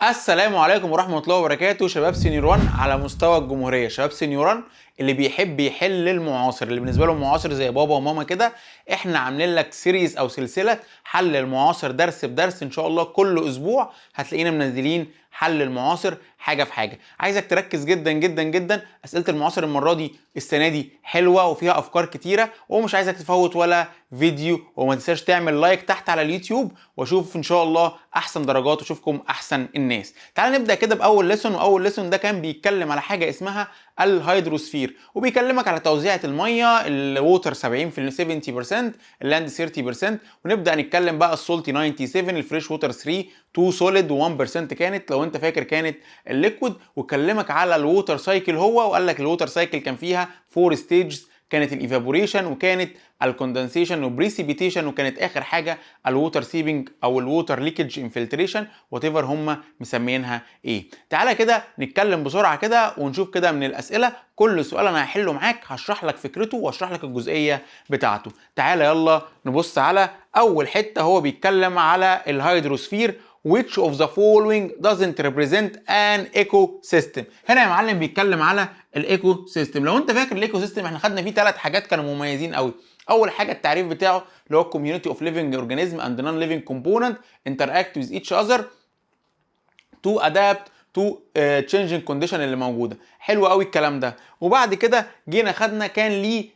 السلام عليكم ورحمة الله وبركاته. شباب سينيور 1 على مستوى الجمهورية. شباب سينيور 1 اللي بيحب يحل المعاصر، اللي بالنسبة له المعاصر زي بابا وماما كده. احنا عاملين لك سيريز او سلسلة حل المعاصر درس بدرس، ان شاء الله كل اسبوع هتلاقينا منزلين حل المعاصر حاجة في حاجة. عايزك تركز جدا جدا جدا. اسئلة المعاصر المرة دي السنة دي حلوة وفيها افكار كتيرة، ومش عايزك تفوت ولا فيديو. وما تنساش تعمل لايك تحت على اليوتيوب، واشوف ان شاء الله احسن درجات واشوفكم احسن الناس. تعال نبدا كده باول ليسون. واول ليسون ده كان بيتكلم على حاجه اسمها الهيدروسفير، وبيكلمك على توزيعه الميه. الووتر 70%، اللاند 30%. ونبدا نتكلم بقى السولتي 97، الفريش ووتر 3، 2 سوليد و1% كانت، لو انت فاكر كانت الليكويد. وكلمك على الووتر سايكل هو، وقال لك الووتر سايكل كان فيها 4 ستيجز. كانت الايفابوريشن، وكانت الكوندنسيشن وبريسيبيتيشن، وكانت اخر حاجه الووتر سيبنج او الووتر ليكج انفلتريشن، وات ايفر هم مسمينها ايه. تعالى كده نتكلم بسرعه كده ونشوف كده من الاسئله. كل سؤال انا هحله معاك هشرح لك فكرته واشرح لك الجزئيه بتاعته. تعالى يلا نبص على اول حته. هو بيتكلم على الهيدروسفير. Which of the following doesn't represent an ecosystem؟ هنا يا معلم بيتكلم على الايكو سيستم. لو انت فاكر الايكو سيستم احنا خدنا فيه 3 حاجات كانوا مميزين قوي. اول حاجه التعريف بتاعه اللي هو community of living organism and non-living component interact with each other to adapt to changing condition اللي موجوده. حلو قوي الكلام ده. وبعد كده جينا خدنا كان ليه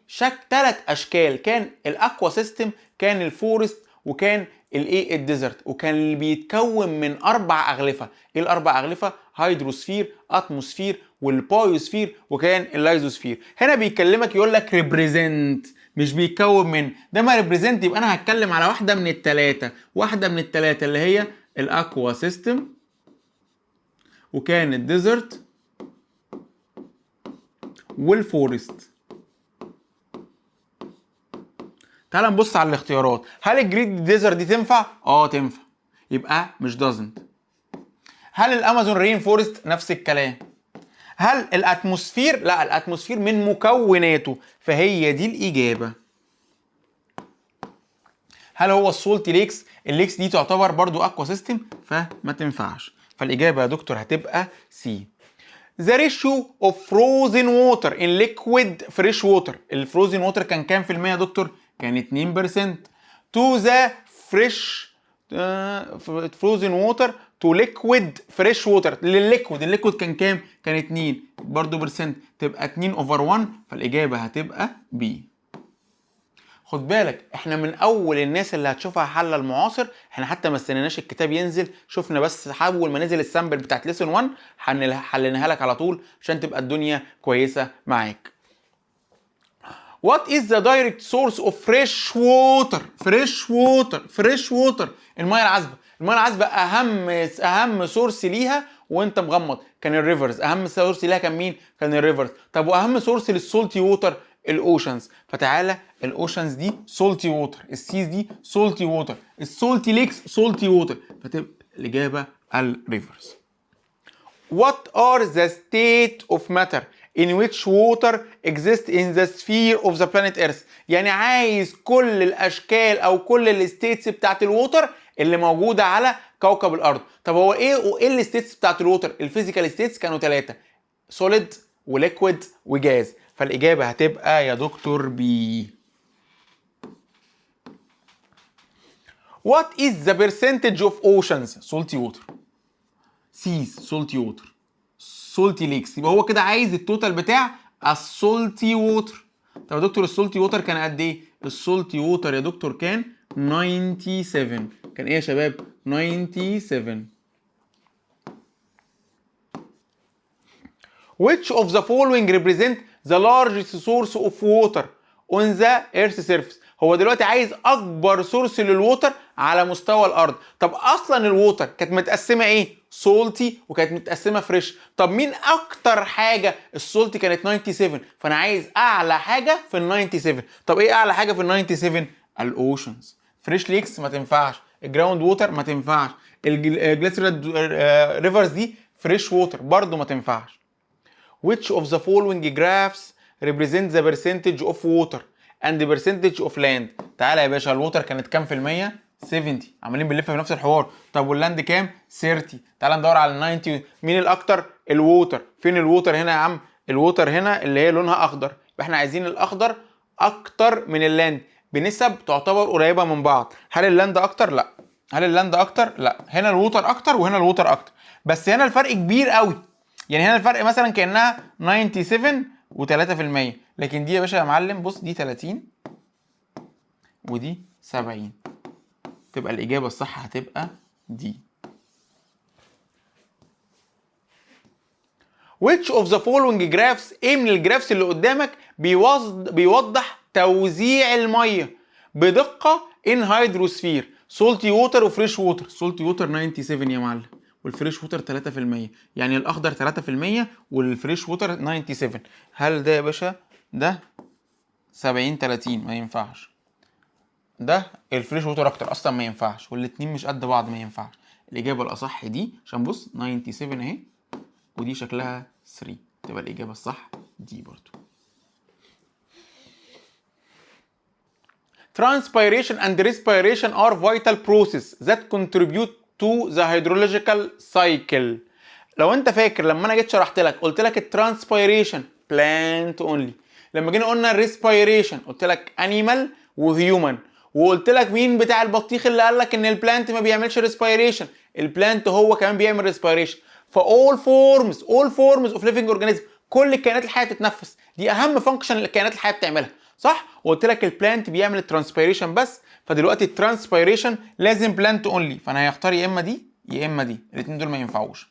3 اشكال. كان الاكوا سيستم، كان الفورست، وكان الايه الديزرت. وكان بيتكون من 4 اغلفه. ايه ال4 اغلفه؟ هيدروسفير، اتموسفير، والبايوسفير، وكان اللايزوسفير. هنا بيكلمك يقول لك ريبريزنت، مش بيتكون من. ده ما ريبريزنت يبقى انا هتكلم على واحده من الثلاثه. واحده من الثلاثه اللي هي الاكوا سيستم، وكان الديزرت، والفورست. تعال نبص على الاختيارات. هل الجريد ديزرت دي تنفع؟ تنفع، يبقى مش doesn't. هل الامازون رين فورست؟ نفس الكلام. هل الاتموسفير؟ لا، الاتموسفير من مكوناته، فهي دي الاجابه. هل هو السولتي ليكس؟ الليكس دي تعتبر برضو اكوا سيستم، فما تنفعش. فالاجابه يا دكتور هتبقى سي. The ratio of frozen water in liquid fresh water. الفروزن ووتر كان كام في المية يا دكتور؟ كان 2%. to the fresh frozen water to liquid fresh water. الليكويد كان كام؟ كان 2 برضو برسنت، تبقى 2/1. فالإجابة هتبقى B. خد بالك احنا من اول الناس اللي هتشوفها حل المعاصر. احنا حتى ما استنيناش الكتاب ينزل، شفنا بس اول ما نزل السامبل بتاعت ليسون 1 حليناها لك على طول عشان تبقى الدنيا كويسه معاك. What is the direct source of fresh water؟ fresh water الميه العذبه اهم سورس ليها وانت مغمض كان الريفرز. اهم سورس ليها كان مين؟ كان الريفرز. طب واهم سورس للسولتي ووتر؟ الاوشنز. فتعالى الاوشنز دي سولتي ووتر، السيز دي سولتي ووتر، السولتي ليكس سولتي ووتر، فتبقى الاجابه الريفرز. What are the state of matter in which water exists in the sphere of the planet Earth؟ يعني عايز كل الاشكال او كل الستيتس بتاعت الووتر اللي موجوده على كوكب الارض. طب هو ايه الستيتس بتاعت الووتر؟ الفيزيكال ستيتس كانوا 3: سوليد وليكويد وجاز. فالاجابه هتبقى يا دكتور بي. What is the percentage of oceans salty water؟ seas salty water، salty lakes. يبقى هو كده عايز التوتال بتاع السولتي ووتر. طب يا دكتور السولتي ووتر كان قد ايه؟ السولتي ووتر يا دكتور كان 97. كان ايه يا شباب؟ 97. Which of the following represent the largest source of water on the earth surface؟ هو دلوقتي عايز اكبر سورس للووتر على مستوى الارض. طب اصلا الووتر كانت متقسمه ايه؟ سولتي وكانت متقسمه فريش. طب مين اكتر حاجه؟ السولتي كانت 97، فانا عايز اعلى حاجه في ال 97. طب ايه اعلى حاجه في ال 97؟ الاوشنز. فريش ليكس ما تنفعش، الجراوند ووتر ما تنفعش، الجليسيرال ريفرز دي فريش ووتر برضو ما تنفعش. Which of the following graphs represent the percentage of water and the percentage of land؟ تعالى يا باشا، الووتر كانت كام في المية؟ 70. عمالين بنلف في نفس الحوار. طب واللاند كام؟ 30. تعال ندور على 90. مين الاكتر؟ الووتر. فين الووتر هنا يا عم؟ الووتر هنا اللي هي لونها اخضر، يبقى احنا عايزين الاخضر اكتر من اللاند بنسب تعتبر قريبه من بعض. هل اللاند اكتر؟ لا. هل اللاند اكتر؟ لا. هنا الووتر اكتر وهنا الووتر اكتر، بس هنا الفرق كبير قوي. يعني هنا الفرق مثلا كانها 97 و3%، لكن دي يا باشا يا معلم بص دي 30 ودي 70. تبقى الإجابة الصح هتبقى دي. Which of the following graphs، ايه من الجرافس اللي قدامك بيوضح توزيع المية بدقة in hydrosphere؟ salty water وفريش water. salty water 97 يا معلم، والفريش ووتر 3%، يعني الاخضر 3% والفريش ووتر 97. هل ده يا باشا ده 70 30؟ ما ينفعش. ده الفريش ووتر اكتر اصلا ما ينفعش، والاتنين مش قد بعض ما ينفعش. الاجابه الاصح دي، عشان بص 97 اهي ودي شكلها 3، تبقى الاجابه الصح دي برضو. Transpiration and respiration are vital processes that contribute to the hydrological cycle. لو انت فاكر لما انا جيت شرحت لك قلت لك الترانسبيريشن بلانت اونلي، لما جينا قلنا الريسبيريشن قلت لك انيمال وهيومن، وقلت لك مين بتاع البطيخ اللي قال لك ان البلانت ما بيعملش ريسبيريشن؟ البلانت هو كمان بيعمل ريسبيريشن. فاول فورمز اوف ليفنج اورجانيزم، كل الكائنات الحيه بتتنفس، دي اهم فانكشن الكائنات الحيه بتعملها، صح؟ وقلت لك البلانت بيعمل الترانسبيريشن بس، فدلوقتي الترانسبيريشن لازم بلانت اونلي، فانا هيختار يا اما دي يا اما دي، الاثنين دول ما ينفعوش.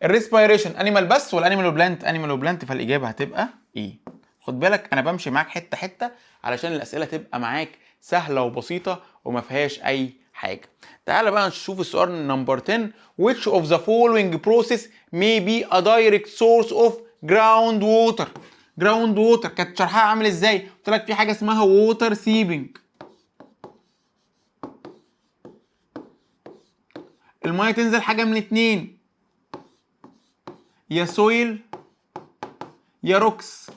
الريسبيريشن انيمال بس والانيمال وبلانت انيمال وبلانت، فالاجابه هتبقى ايه؟ خد بالك انا بمشي معاك حته حته علشان الاسئله تبقى معاك سهله وبسيطه وما فيهاش اي حاجه. تعال بقى نشوف السؤال نمبر 10. which of the following process may be a direct source of ground water؟ جراوند ووتر كانت شرحها عامل ازاي؟ قلت لك في حاجه اسمها ووتر سيبنج، الميه تنزل حاجه من اتنين، يا سويل يا روكس،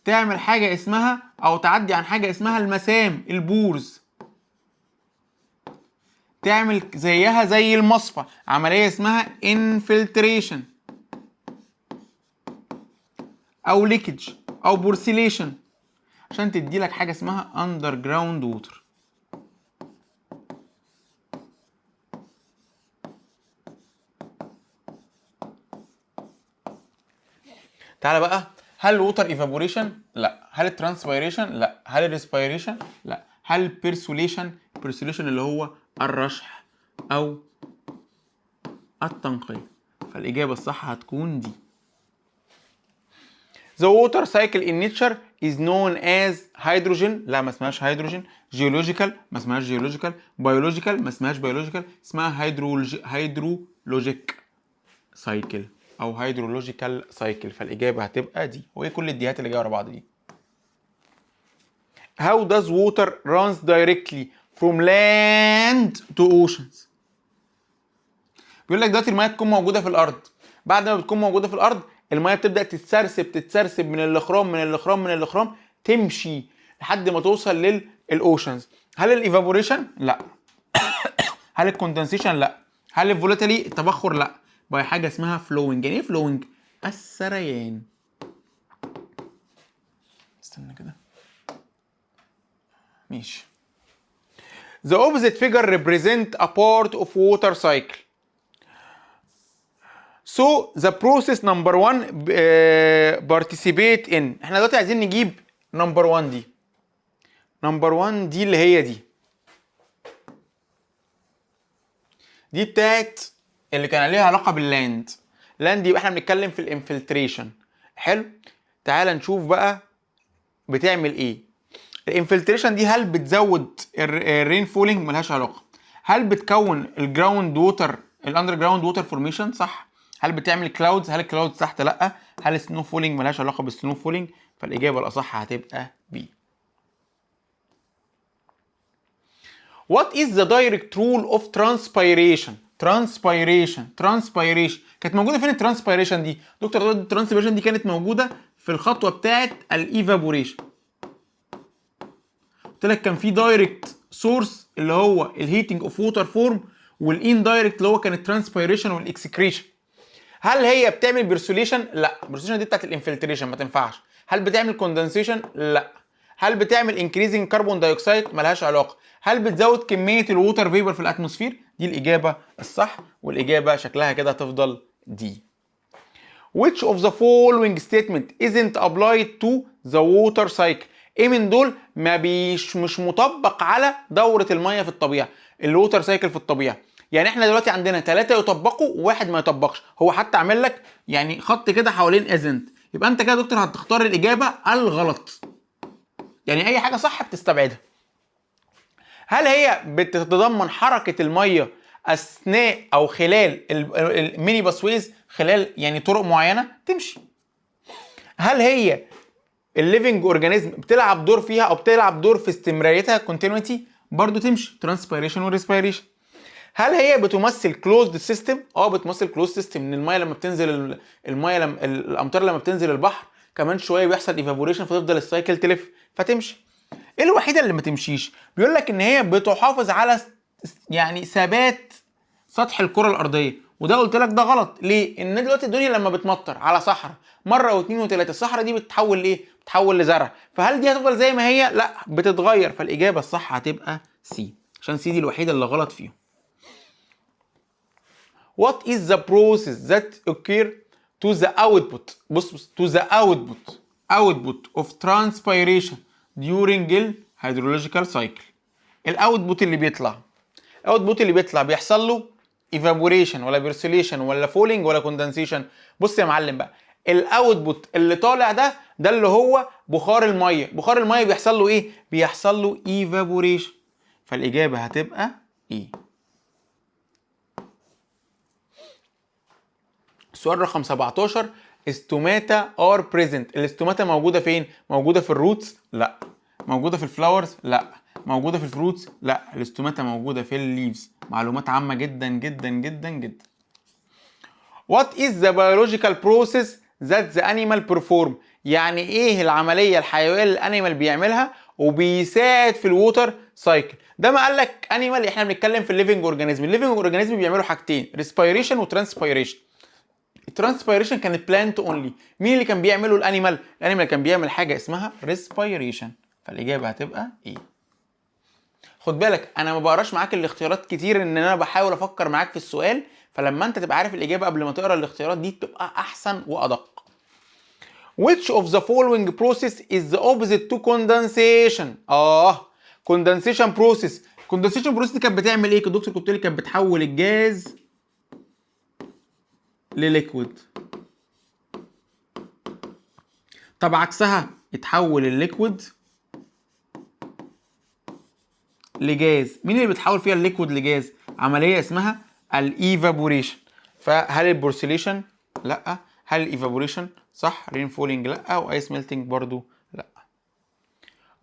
تعمل حاجه اسمها او تعدي عن حاجه اسمها المسام البورز، تعمل زيها زي المصفى عمليه اسمها انفلتريشن او ليكج او بورسيليشن، عشان تدي لك حاجه اسمها اندر جراوند ووتر. تعالى بقى، هل الووتر ايفابوريشن؟ لا. هل الترانسبيريشن؟ لا. هل الريسبيريشن؟ لا. هل البيرسوليشن؟ البيرسوليشن اللي هو الرشح او التنقية، فالاجابه الصح هتكون دي. The water cycle in nature is known as hydrogen، لا ما اسمهاش هيدروجين. geological ما اسمهاش geological. biological ما اسمهاش biological، اسمها هيدرولوجيك سايكل او هيدرولوجيكال سايكل، فالاجابه هتبقى دي. وايه كل الديات اللي جايه ورا بعض دي؟ How does water runs directly from land to oceans؟ بيقول لك دلوقتي الميه تكون موجوده في الارض، بعد ما بتكون موجوده في الارض الميه بتبدا تتسرسب من الاخرام تمشي لحد ما توصل للاوشنز. هل الايفابوريشن؟ لا. هل الكوندنسيشن؟ لا. هل الفولاتيلي التبخر؟ لا. بقى حاجه اسمها فلوينج. يعني ايه فلوينج؟ السريان. استنى كده ماشي. The opposite figure represent a part of water cycle. So the process number 1 participate in. احنا دلوقتي عايزين نجيب نمبر 1 دي. نمبر 1 دي اللي هي دي بتاعت اللي كان ليها علاقه باللاند. لاند يبقى احنا بنتكلم في الانفلتريشن. حلو. تعال نشوف بقى بتعمل ايه. الانفلتريشن دي هل بتزود الرين فولينج؟ ملهاش علاقه. هل بتكون الجراوند ووتر الاندر جراوند ووتر فورميشن؟ صح. هل بتعمل كلاودز؟ هل الكلاودز تحت؟ لا. هل السنو فولينج؟ ملهاش علاقه بالسنو فولينج، فالاجابه الاصح هتبقى بي. What is the direct rule of transpiration؟ transpiration كانت موجوده فين الترانسبيريشن دي؟ دكتور الترانسبيريشن دي كانت موجوده في الخطوه بتاعه الايفابوريشن. قلت لك كان في دايركت سورس اللي هو الهيتنج اوف ووتر فورم، والان دايركت اللي هو كان الترانسبيريشن والاكسكريشن. هل هي بتعمل بيرسوليشن؟ لا، البيرسوليشن دي بتاعت الانفلتريشن ما تنفعش. هل بتعمل كوندنسيشن؟ لا. هل بتعمل انكريزنج كربون دايوكسيد؟ ملهاش علاقه. هل بتزود كميه الووتر فيبر في الاتموسفير؟ دي الاجابه الصح، والاجابه شكلها كده هتفضل دي. Which of the following statement isn't applied to the water cycle؟ ايه من دول مش مطبق على دورة المية في الطبيعة، الووتر سايكل في الطبيعة؟ يعني احنا دلوقتي عندنا 3 يطبقوا وواحد ما يطبقش. هو حتى عامل لك يعني خط كده حوالين isn't. يبقى انت كده يا دكتور هتختار الإجابة الغلط. يعني أي حاجة صح بتستبعدها. هل هي بتتضمن حركة المية أثناء أو خلال الميني باسويز، خلال يعني طرق معينة تمشي؟ هل هي الليفنج اورجانيزم بتلعب دور فيها او بتلعب دور في استمراريتها كونتينيوتي؟ برضو تمشي ترانسبيريشن وريسبيريشن. هل هي بتمثل كلوزد سيستم؟ بتمثل كلوزد سيستم. ان الميه لما بتنزل الامطار لما بتنزل البحر كمان شويه بيحصل ايفابوريشن فتفضل السايكل تلف فتمشي. ايه الوحيده اللي ما تمشيش؟ بيقول لك ان هي بتحافظ على يعني ثبات سطح الكره الارضيه، وده قلت لك ده غلط. ليه؟ ان دلوقتي الدنيا لما بتمطر على صحراء مره واثنين وثلاثه، الصحراء دي بتتحول لايه؟ بتتحول لزرع. فهل دي هتفضل زي ما هي؟ لا، بتتغير. فالاجابه الصح هتبقى سي، عشان سي دي الوحيده اللي غلط فيهم. What is the process that occur to the output؟ بص to the output of transpiration during ال hydrological cycle. الاوتبوت اللي بيطلع بيحصل له evaporation ولا بيرسوليشن ولا فولينج ولا كوندنسيشن؟ بص يا معلم بقى، الاوتبوت اللي طالع ده اللي هو بخار الميه بيحصل له ايه؟ بيحصل له evaporation. فالاجابه هتبقى ايه؟ السؤال رقم 17، استوماتا ار بريزنت. الاستوماتا موجوده فين؟ موجوده في الروتس؟ لا. موجوده في الفلاورز؟ لا. موجوده في الفروتس؟ لا. الاستوماتا موجوده في الليفز. معلومات عامه جدا جدا جدا جدا. What is the biological process that the animal perform؟ يعني ايه العمليه الحيويه اللي الانيمال بيعملها وبيساعد في الووتر سايكل؟ ده ما قال لك انيمال، احنا بنتكلم في الليفنج اورجانيزم بيعملوا حاجتين، ريسبيريشن وترانسبيريشن. الترانسبيريشن كانت بلانت اونلي. مين اللي كان بيعمله؟ الانيمال كان بيعمل حاجه اسمها ريسبيريشن. فالاجابه هتبقى ايه؟ خد بالك انا ما بقراش معاك الاختيارات كتير، ان انا بحاول افكر معاك في السؤال، فلما انت تبقى عارف الاجابه قبل ما تقرا الاختيارات دي تبقى احسن وادق. Which of the following process is the opposite to condensation؟ condensation process دي كانت بتعمل ايه؟ الدكتور كنت لي كانت بتحول الجاز لليكويد. طب عكسها يتحول الليكويد لجاز. مين اللي بتحول فيها الليكويد لجاز؟ عمليه اسمها الايفابوريشن. فهل البورسيليشن؟ لا. هل الايفابوريشن؟ صح. رين فولينج لا، وايس ميلتنج برضو لا.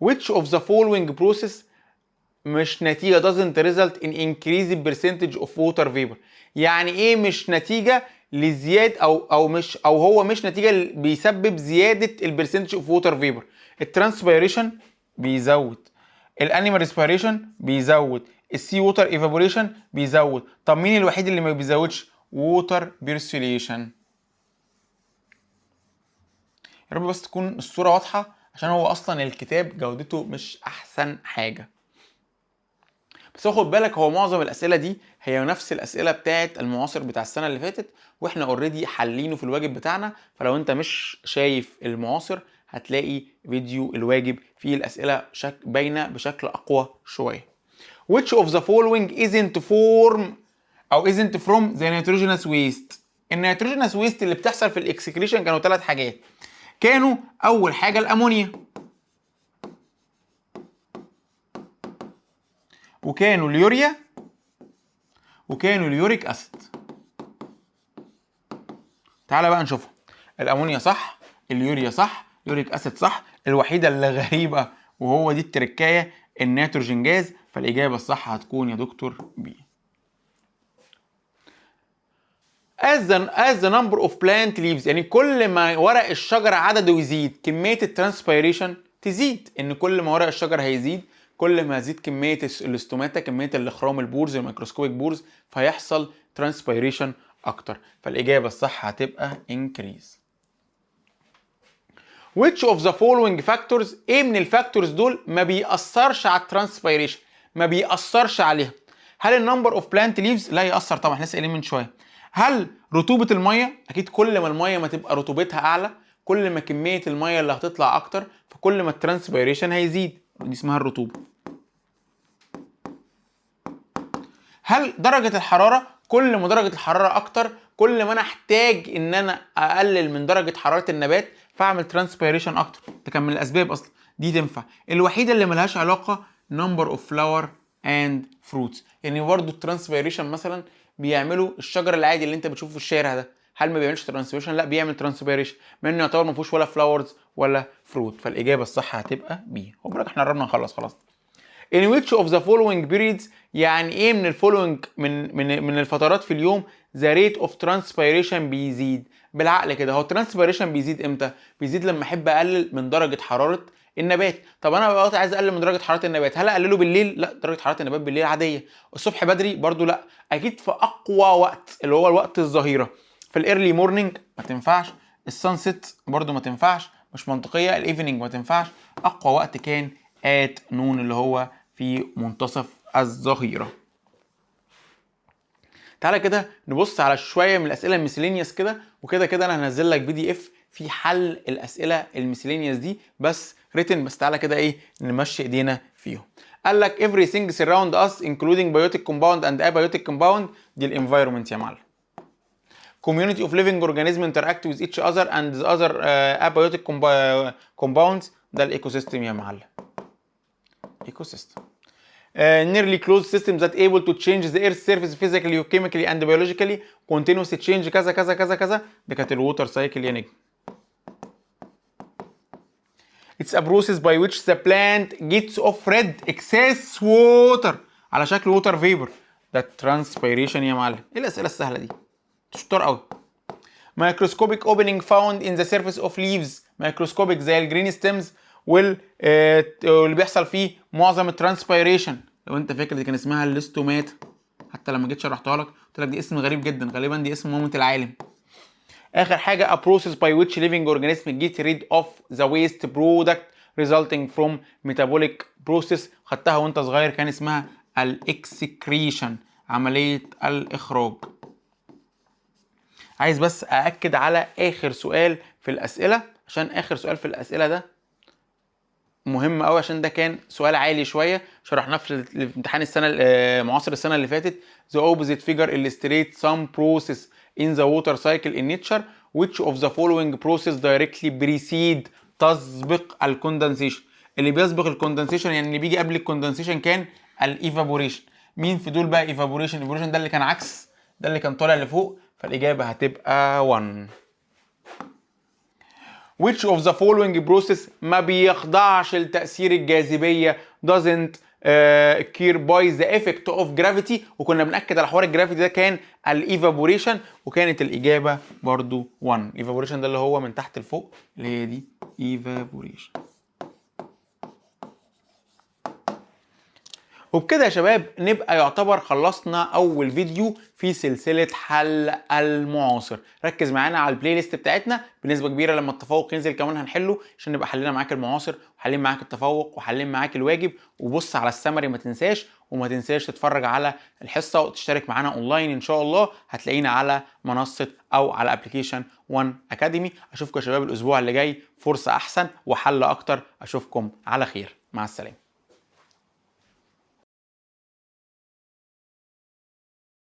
which of the following process مش نتيجه doesn't result in increased percentage of water vapor؟ يعني ايه مش نتيجه لزياد او هو مش نتيجه بيسبب زياده البرسنتج اوف ووتر فيبر؟ الترانسبيريشن بيزود، الانيمال ريسبيريشن بيزود، السي ووتر ايفابوريشن بيزود. طب مين الوحيد اللي ما بيزودش؟ ووتر بيرسوليشن. يا رب بس تكون الصوره واضحه، عشان هو اصلا الكتاب جودته مش احسن حاجه. بس خد بالك هو معظم الاسئله دي هي نفس الاسئله بتاعه المعاصر بتاع السنه اللي فاتت، واحنا اوريدي حلينه في الواجب بتاعنا. فلو انت مش شايف المعاصر هتلاقي فيديو الواجب فيه الاسئله باينه بشكل اقوى شويه. Which of the following isn't from the nitrogenous waste؟ النيتروجينوس ويست اللي بتحصل في الاكسكريشن كانوا 3 حاجات. كانوا اول حاجه الامونيا، وكانوا اليوريا، وكانوا اليوريك اسيد. تعالى بقى نشوفهم. الامونيا صح، اليوريا صح، يوريك اسيد صح. الوحيده اللي غريبه وهو دي التركايه النيتروجين جاز. فالاجابه الصح هتكون يا دكتور بي. as the number of plant leaves، يعني كل ما ورق الشجره عدده يزيد كميه الترانسبيريشن تزيد. ان كل ما ورق الشجر هيزيد كل ما هزيد كميه الاستوماتا، كميه الاخرام البورز الميكروسكوبيك بورز، فيحصل ترانسبيريشن اكتر. فالاجابه الصح هتبقى increase. which of the following factors، ايه من الفاكتورز دول ما بيأثرش على الترانسبيريشن، ما بيأثرش عليها؟ هل النمبر اوف بلانت ليفز؟ لا يأثر طبعا، احنا لسه قايلين من شويه. هل رطوبه الميه؟ اكيد كل ما الميه ما تبقى رطوبتها اعلى، كل ما كميه الميه اللي هتطلع اكتر، فكل ما الترانسبيريشن هيزيد، دي اسمها الرطوبه. هل درجه الحراره؟ كل ما درجه الحراره اكتر، كل ما انا احتاج ان انا اقلل من درجه حراره النبات فاعمل ترانسبيريشن اكتر. ده كان من الاسباب اصلا، دي تنفع. الوحيده اللي ملهاش علاقه نمبر اوف فلاور اند فروتس، يعني برضو الترانسبيريشن مثلا بيعملوا الشجر العادي اللي انت بتشوفه في الشارع ده، هل ما بيعملش ترانسبيريشن؟ لا بيعمل ترانسبيريشن، مع انه يعتبر ما فيهوش ولا فلاورز ولا فروت. فالاجابه الصح هتبقى بي. خد بالك احنا قربنا نخلص خلاص. in which of the following periods، يعني ايه من الفولوينج من الفترات في اليوم the rate of transpiration بيزيد؟ بالعقل كده، هو الترانسبيريشن بيزيد امتى؟ بيزيد لما احب اقلل من درجه حراره النبات. طب انا بقى عايز اقلل من درجه حراره النبات، هل اقلله بالليل؟ لا، درجه حراره النبات بالليل عاديه. الصبح بدري برضو لا. اكيد في اقوى وقت اللي هو الوقت الظهيره، في الايرلي مورنينج ما تنفعش، السانست برضو ما تنفعش، مش منطقيه، الايفنينج ما تنفعش. اقوى وقت كان ات نون اللي هو في منتصف الظهيره. تعالى كده نبص على شويه من الاسئله الميسلينيوس كده، وكده كده انا هنزل لك PDF في حل الاسئله الميسلينيوس دي بس ريتن، بس تعالى كده ايه نمشي ايدينا فيهم. قال لك everything surround us including biotic compound and abiotic compound، دي الانفايرمنت يا معلم. community of living organisms interact with each other and the other abiotic compounds، ده الايكو سيستم يا معلم. ايكو سيستم. nearly closed system that able to change the earth's surface physically chemically and biologically continuous change كذا كذا كذا كذا، ده كانت الووتر سايكل يا نجم. It's a process by which the plant gets off red excess water على شكل water vapor، ده transpiration يا معلم. ايه الاسئله السهله دي؟ شطار قوي. microscopic opening found in the surface of leaves، microscopic زي الجرين ستيمز واللي بيحصل فيه معظم الترانسبيريشن. لو انت فاكر دي كان اسمها الاستوماتا، حتى لما جيت شرحتها لك قلت لك دي اسم غريب جدا، غالبا دي اسم مامة العالم. اخر حاجه a process by which living organism get rid of the waste product resulting from metabolic process، خدتها وانت صغير كان اسمها الاكسكريشن، عمليه الاخراج. عايز بس أأكد على آخر سؤال في الأسئلة، عشان آخر سؤال في الأسئلة ده مهم أوي، عشان ده كان سؤال عالي شوية شرحناه في الامتحان السنة معاصر السنة اللي فاتت. The opposite figure illustrates some process in the water cycle in nature which of the following process directly precede، تسبق الكوندنسيشن. اللي بيسبق الكوندنسيشن يعني اللي بيجي قبل الكوندنسيشن كان الايفابوريشن. مين في دول بقى ايفابوريشن؟ ايفابوريشن ده اللي كان عكس، ده اللي كان طالع لفوق، فالإجابة هتبقى 1. Which of the following process ما بيخضعش لتأثير الجاذبية doesn't care by the effect of gravity، وكنا بنأكد على حوار الجرافيتي ده كان الايفابوريشن، وكانت الإجابة برضو 1. الايفابوريشن ده اللي هو من تحت لفوق، اللي هي دي ايفابوريشن. وبكده يا شباب نبقى يعتبر خلصنا اول فيديو في سلسله حل المعاصر. ركز معانا على البلاي ليست بتاعتنا بنسبه كبيره، لما التفوق ينزل كمان هنحله، عشان نبقى حلينا معاك المعاصر وحلين معاك التفوق وحلين معاك الواجب. وبص على السمري ما تنساش، وما تنساش تتفرج على الحصه وتشترك معانا اونلاين ان شاء الله، هتلاقينا على منصه او على ابلكيشن 1 اكاديمي. اشوفكم يا شباب الاسبوع اللي جاي فرصه احسن وحل اكتر، اشوفكم على خير، مع السلامه.